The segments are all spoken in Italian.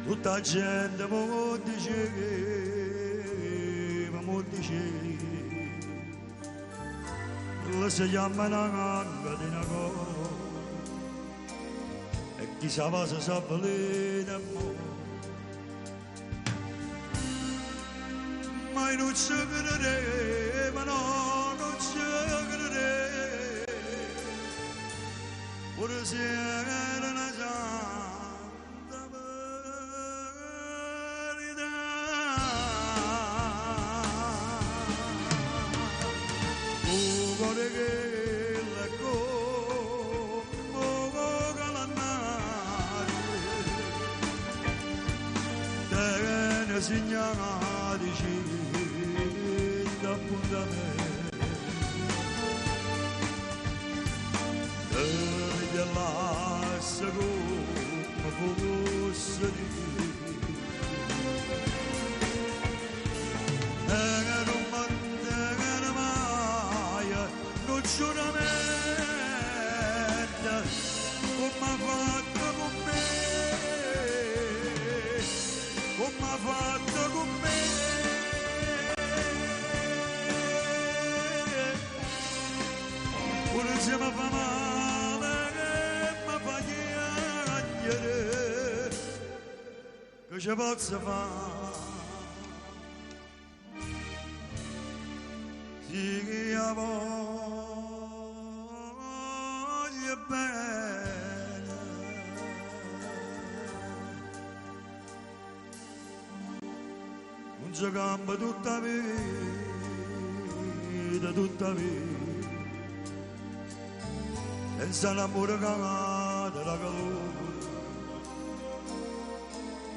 tutta la gente mi diceva, mi diceva, la si chiama una ganga di una cosa, e chi sa va se sa valere mo. Ma non ci credeva, no, non ci credeva, pure se era una santa verità. Cuore che la come calannare, te ne segnali d'appuntamento, e dell'assa come fosse di e non mantenere mai non giuramento come ha fatto con me, come ha fatto con me. Pure se mi fa male, mi fa piangere, che ci posso fare? Sì che io voglio bene, non si cambia tutta vita, tutta vita. Senza l'amore cagato la calore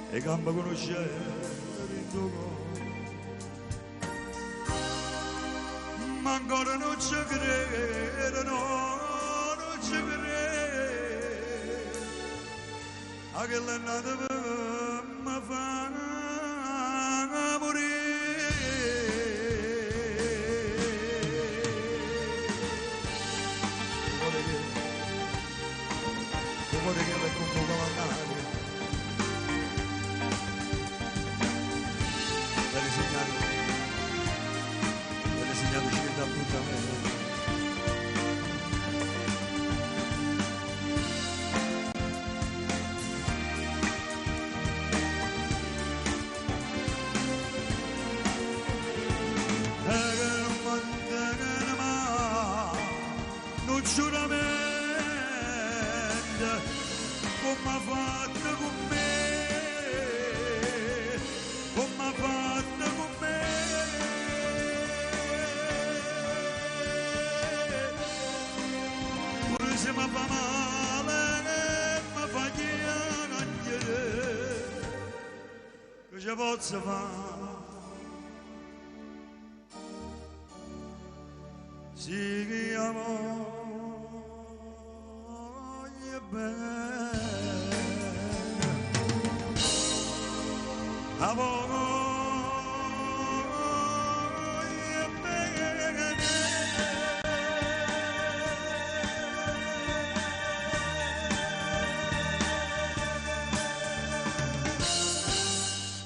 e cambia conoscere il tuo cuore, ma ancora non ci credo, no, non ci credo a che l'è nata per mi fa morire. Cuore che le convoca la nave, delle segnali ci da appuntamento. E che non mantenere mai, non giuramento, come ha fatto con me, come ha fatto con me. Pure se mi fa male, mi fa piangere, che ci posso fare? Sì che io voglio bene, amore.